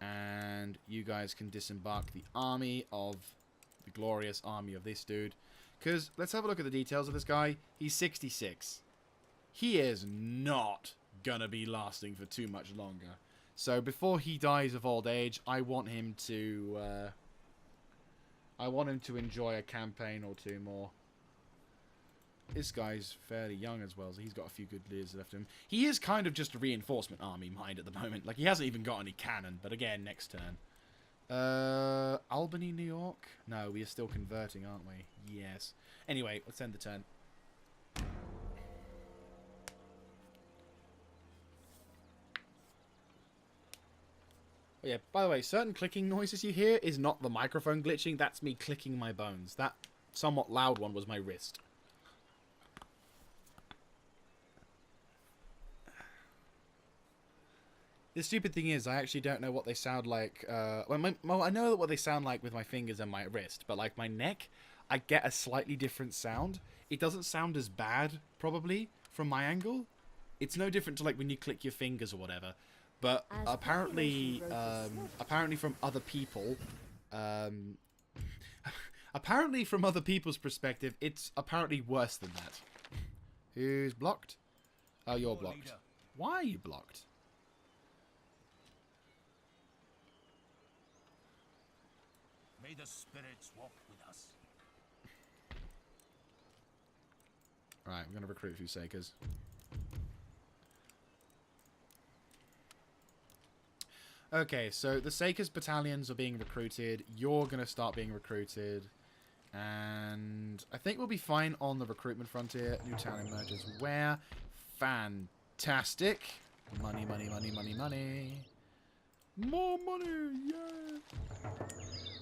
And you guys can disembark the army of... the glorious army of this dude. Because, let's have a look at the details of this guy. He's 66. He is not gonna be lasting for too much longer. So, before he dies of old age, I want him to... enjoy a campaign or 2 more. this guy's fairly young as well, so he's got a few good years left of him. He is kind of just a reinforcement army mind at the moment. Like, he hasn't even got any cannon, but again, next turn. Albany, New York? No, we are still converting, aren't we? Yes. Anyway, let's end the turn. Oh, yeah, by the way, certain clicking noises you hear is not the microphone glitching, that's me clicking my bones. That somewhat loud one was my wrist. The stupid thing is, I actually don't know what they sound like. Well, I know what they sound like with my fingers and my wrist, but like my neck, I get a slightly different sound. It doesn't sound as bad, probably, from my angle. It's no different to like when you click your fingers or whatever. But apparently, apparently from other people, apparently from other people's perspective, it's apparently worse than that. Who's blocked? Oh, you're blocked. Why are you blocked? May the spirits walk with us. Right, I'm going to recruit a few Sakers. Okay, so the Sakers battalions are being recruited. You're going to start being recruited. And I think we'll be fine on the recruitment frontier. New town emerges. Where? Fantastic. Money, money, money, money, money. More money,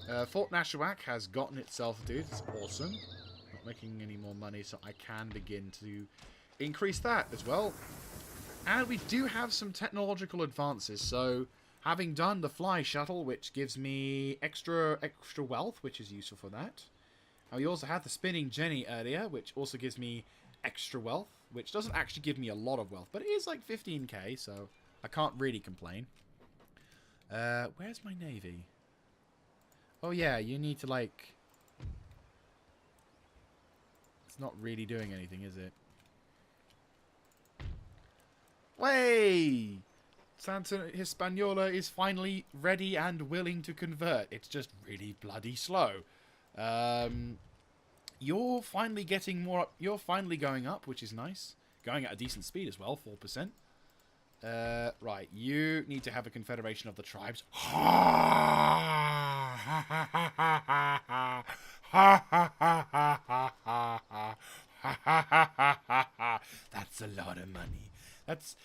yeah. Fort Nashawak has gotten itself, dude. It's awesome. Not making any more money, so I can begin to increase that as well. And we do have some technological advances, so having done the fly shuttle, which gives me extra wealth, which is useful for that. And we also had the spinning jenny earlier, which also gives me extra wealth, which doesn't actually give me a lot of wealth, but it is like 15k, so I can't really complain. Where's my navy? Oh yeah, you need to like... It's not really doing anything, is it? Way! Santa Hispaniola is finally ready and willing to convert. It's just really bloody slow. You're finally getting more up. You're finally going up, which is nice. Going at a decent speed as well, 4%. Right, you need to have a confederation of the tribes. That's a lot of money. That's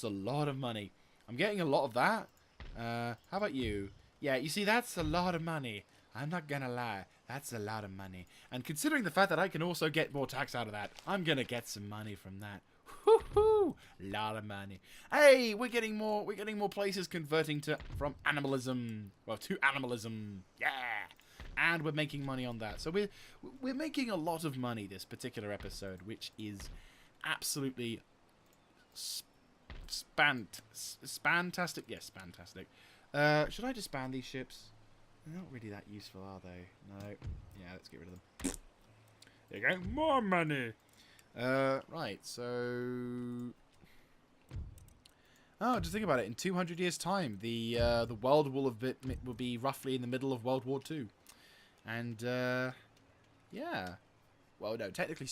a lot of money. I'm getting a lot of that. How about you? Yeah, you see, that's a lot of money. I'm not gonna lie. That's a lot of money. And considering the fact that I can also get more tax out of that, I'm gonna get some money from that. Woohoo! Lot of money. Hey, we're getting more places converting from animalism. Well, to animalism. Yeah. And we're making money on that. So we're making a lot of money this particular episode, which is absolutely spantastic. Yes, fantastic. Should I disband these ships? They're not really that useful, are they? No. Yeah, let's get rid of them. There you go. More money. Right, so... Oh, just think about it. In 200 years' time, the world will be roughly in the middle of World War II. And, yeah. Well, no, technically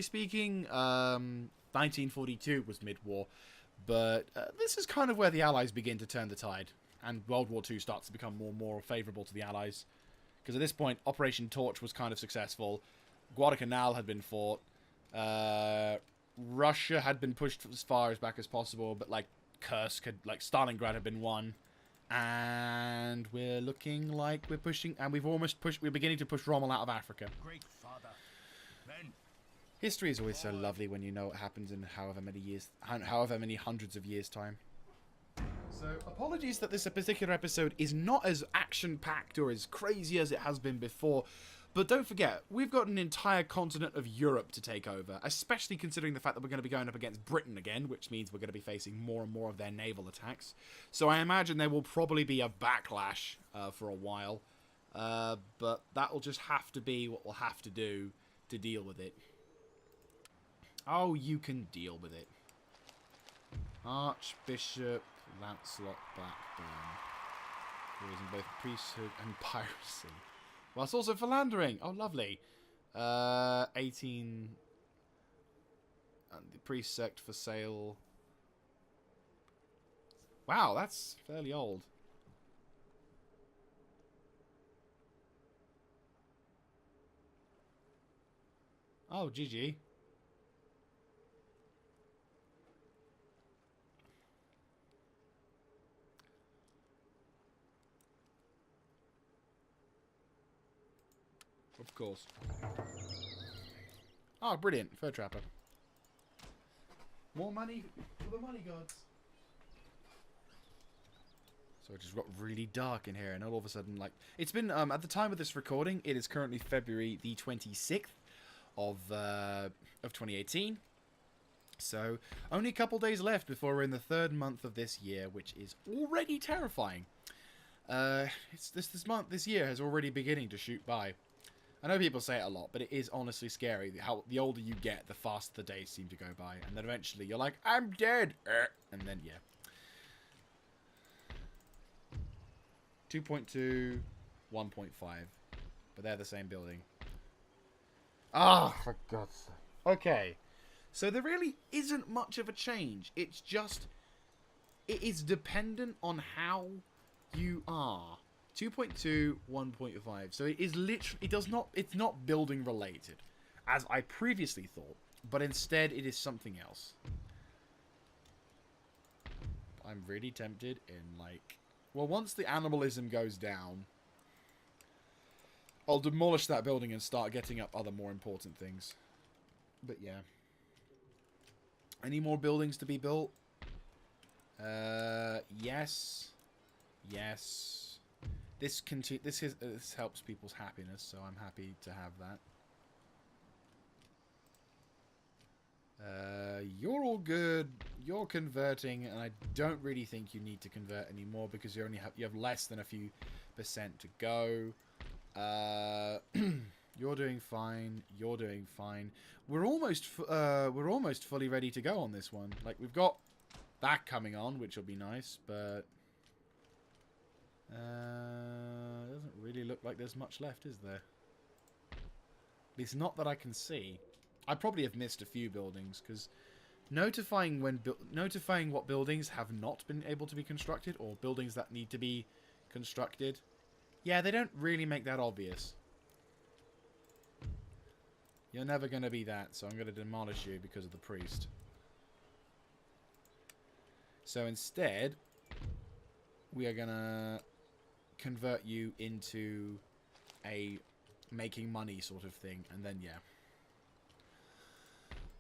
speaking, 1942 was mid-war. But this is kind of where the Allies begin to turn the tide. And World War II starts to become more and more favourable to the Allies. Because at this point, Operation Torch was kind of successful. Guadalcanal had been fought. Russia had been pushed as far as back as possible. But, like, Kursk had... Like, Stalingrad had been won. And we're looking like we're pushing... And we've almost pushed... We're beginning to push Rommel out of Africa. Great father. Men. History is always so lovely when you know what happens in however many hundreds of years' time. So, apologies that this particular episode is not as action-packed or as crazy as it has been before, but don't forget, we've got an entire continent of Europe to take over, especially considering the fact that we're going to be going up against Britain again, which means we're going to be facing more and more of their naval attacks. So I imagine there will probably be a backlash for a while, but that will just have to be what we'll have to do to deal with it. Oh, you can deal with it. Archbishop Lancelot Blackburn. Who is in both priesthood and piracy. Whilst also philandering. Oh, lovely. 18. The priest sect for sale. Wow, that's fairly old. Oh, GG. Of course. Oh, brilliant. Fur trapper. More money for the money gods. So it just got really dark in here, and all of a sudden, like, it's been, at the time of this recording, it is currently February the 26th of 2018. So, only a couple days left before we're in the third month of this year, which is already terrifying. This year has already beginning to shoot by. I know people say it a lot, but it is honestly scary how the older you get, the faster the days seem to go by. And then eventually you're like, I'm dead! And then, yeah. 2.2, 1.5. But they're the same building. Ah, for God's sake. Okay. So there really isn't much of a change. It's just, it is dependent on how you are. 2.2, 1.5. So it is literally, it's not building related, as I previously thought, but instead it is something else. I'm really tempted in, like, well, once the animalism goes down, I'll demolish that building and start getting up other more important things. But yeah. Any more buildings to be built? Yes. Yes. This helps people's happiness, so I'm happy to have that. You're all good. You're converting, and I don't really think you need to convert anymore because you have less than a few percent to go. You're doing fine. You're doing fine. We're almost fully ready to go on this one. Like, we've got that coming on, which will be nice, but doesn't really look like there's much left, is there? At least not that I can see. I probably have missed a few buildings because notifying what buildings have not been able to be constructed or buildings that need to be constructed. Yeah, they don't really make that obvious. You're never going to be that, so I'm going to demolish you because of the priest. So instead, we are going to convert you into a making money sort of thing, and then, yeah.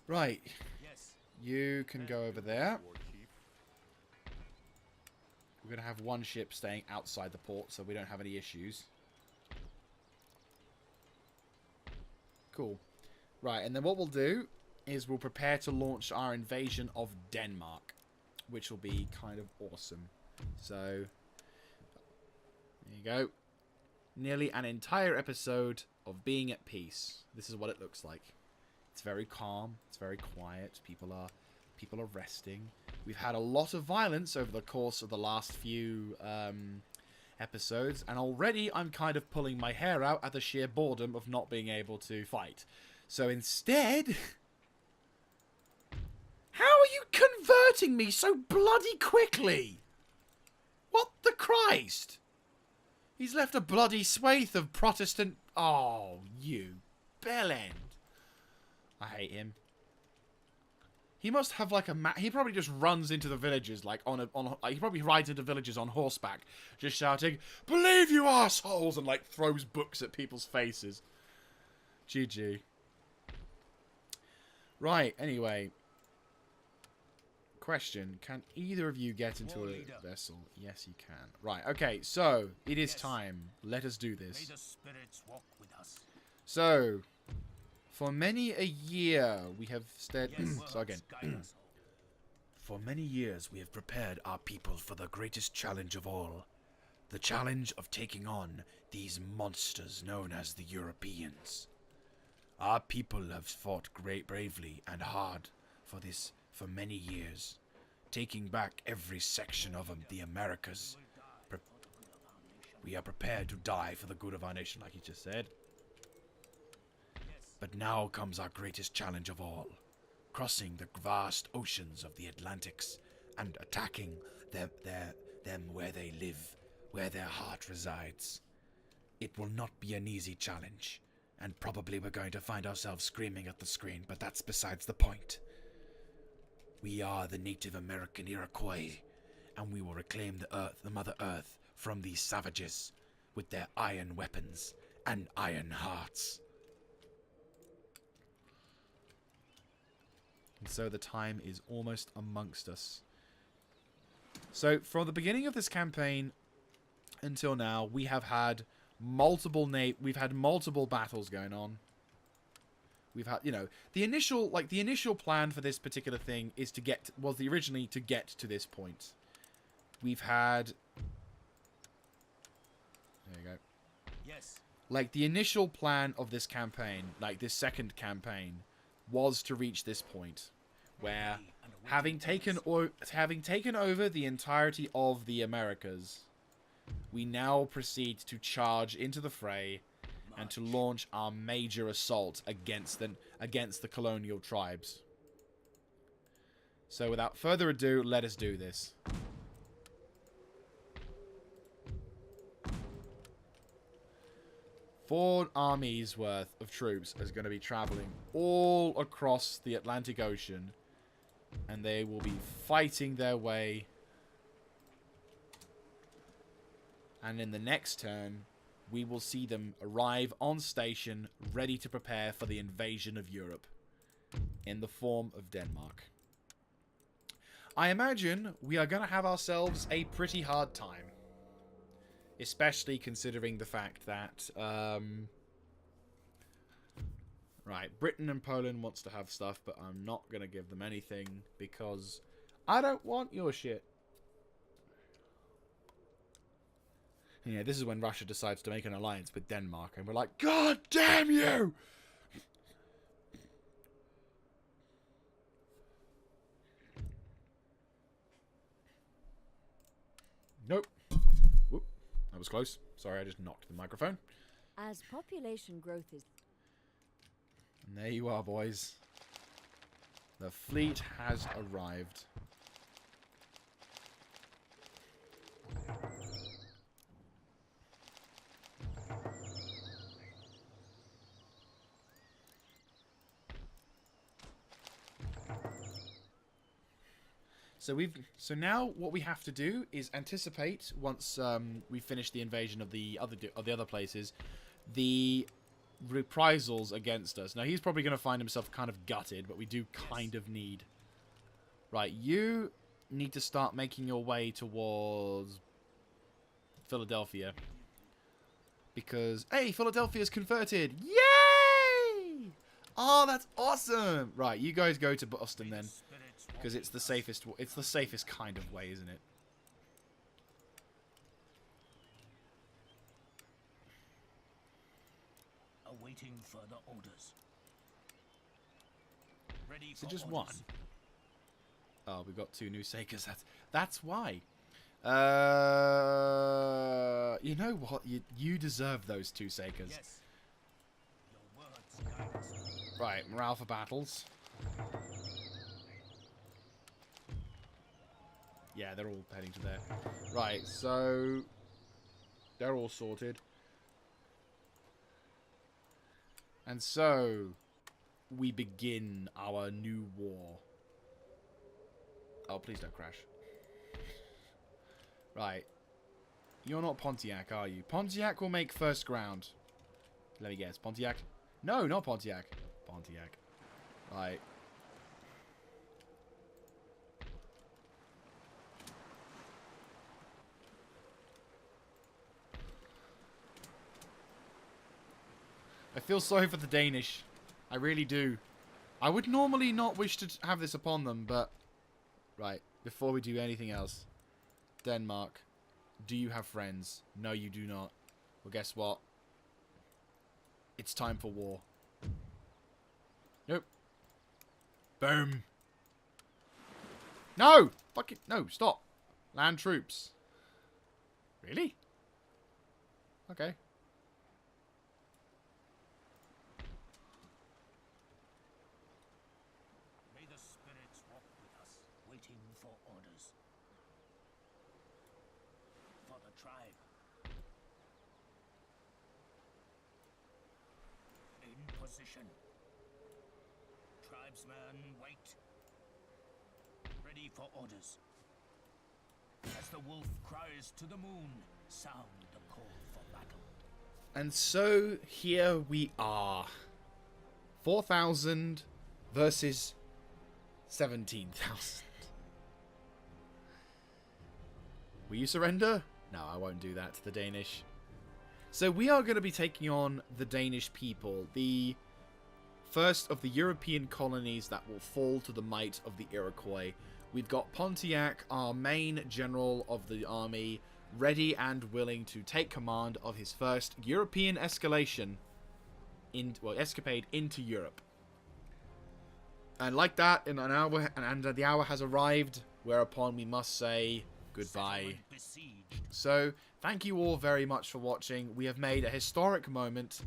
Right. Yes. You can go over there. We're going to have one ship staying outside the port, so we don't have any issues. Cool. Right, and then what we'll do is we'll prepare to launch our invasion of Denmark, which will be kind of awesome. So, there you go. Nearly an entire episode of being at peace. This is what it looks like. It's very calm. It's very quiet. People are resting. We've had a lot of violence over the course of the last few episodes, and already I'm kind of pulling my hair out at the sheer boredom of not being able to fight. So instead, how are you converting me so bloody quickly? What the Christ? He's left a bloody swathe of Protestant... Oh, you bellend. I hate him. He must have like a he probably just runs into the villages like he probably rides into villages on horseback, just shouting, "Believe you assholes!" and like throws books at people's faces. GG. Right, anyway. Question, can either of you get into a vessel? Yes, you can. Right, okay, so it is time. Let us do this. May the spirits walk with us. So, for many a year we have so again. For many years we have prepared our people for the greatest challenge of all. The challenge of taking on these monsters known as the Europeans. Our people have fought bravely and hard for this for many years, taking back every section of the Americas. We are prepared to die for the good of our nation, like he just said. But now comes our greatest challenge of all. Crossing the vast oceans of the Atlantics and attacking them where they live, where their heart resides. It will not be an easy challenge, and probably we're going to find ourselves screaming at the screen, but that's besides the point. We are the Native American Iroquois, and we will reclaim the Earth, the Mother Earth, from these savages with their iron weapons and iron hearts. And so the time is almost amongst us. So from the beginning of this campaign until now, we have had multiple battles going on. We've had, you know, the initial plan for this particular thing is originally to get to this point. We've had, there you go. Yes. Like the initial plan of this campaign, like this second campaign, was to reach this point where, having taken over the entirety of the Americas, we now proceed to charge into the fray and to launch our major assault against the colonial tribes. So without further ado, let us do this. Four armies worth of troops is going to be traveling all across the Atlantic Ocean, and they will be fighting their way. And in the next turn, we will see them arrive on station, ready to prepare for the invasion of Europe, in the form of Denmark. I imagine we are going to have ourselves a pretty hard time. Especially considering the fact that, right, Britain and Poland wants to have stuff, but I'm not going to give them anything because I don't want your shit. Yeah, this is when Russia decides to make an alliance with Denmark, and we're like, God damn you! Nope. Whoop. That was close. Sorry, I just knocked the microphone. As population growth is... And there you are, boys. The fleet has arrived. So now what we have to do is anticipate once we finish the invasion of the other places, the reprisals against us. Now he's probably going to find himself kind of gutted, but we do kind of need. Right, you need to start making your way towards Philadelphia because hey, Philadelphia's converted! Yay! Oh, that's awesome! Right, you guys go to Boston then. Because it's the safest kind of way, isn't it? Awaiting further orders. Ready So for just orders. one. Oh, we got two new Sakers. That's why. You know what? You deserve those two Sakers. Yes. Your words guide us. Right, morale for battles. Yeah, they're all heading to there. Right, so they're all sorted. And so we begin our new war. Oh, please don't crash. Right. You're not Pontiac, are you? Pontiac will make first ground. Let me guess. Pontiac? No, not Pontiac. Pontiac. Right. I feel sorry for the Danish. I really do. I would normally not wish to have this upon them, but... Right, before we do anything else. Denmark, do you have friends? No, you do not. Well, guess what? It's time for war. Nope. Boom. No! Fucking... No, stop. Land troops. Really? Okay. position. Tribesmen, wait. Ready for orders. As the wolf cries to the moon, sound the call for battle. And so here we are. 4,000 versus 17,000. Will you surrender? No, I won't do that to the Danish. So we are going to be taking on the Danish people, the first of the European colonies that will fall to the might of the Iroquois. We've got Pontiac, our main general of the army, ready and willing to take command of his first European escapade into Europe. And like that, in an hour, and the hour has arrived, whereupon we must say goodbye. So, thank you all very much for watching. We have made a historic moment.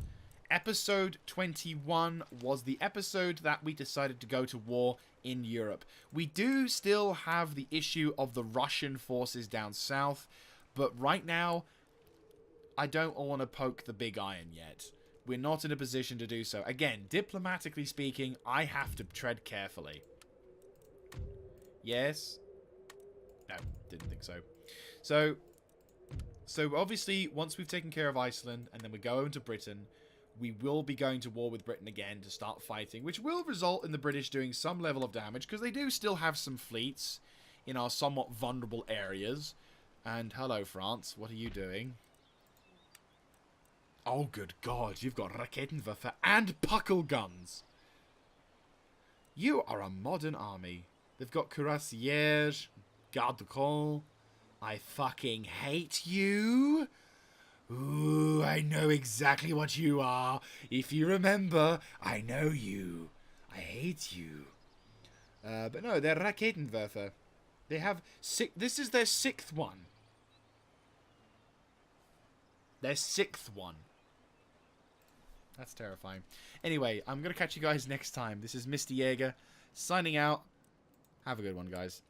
Episode 21 was the episode that we decided to go to war in Europe. We do still have the issue of the Russian forces down south, but right now, I don't want to poke the big iron yet. We're not in a position to do so. Again, diplomatically speaking, I have to tread carefully. Yes? No, didn't think so. So obviously, once we've taken care of Iceland, and then we go into Britain, we will be going to war with Britain again to start fighting, which will result in the British doing some level of damage, because they do still have some fleets in our somewhat vulnerable areas. And hello, France, what are you doing? Oh, good God, you've got Raketenwerfer and Puckle guns. You are a modern army. They've got cuirassiers, garde du corps. I fucking hate you. Ooh, I know exactly what you are. If you remember, I know you. I hate you. But no, they're Raketenwerfer. They have this is their 6th one. Their 6th one. That's terrifying. Anyway, I'm going to catch you guys next time. This is Mr. Jaeger, signing out. Have a good one, guys.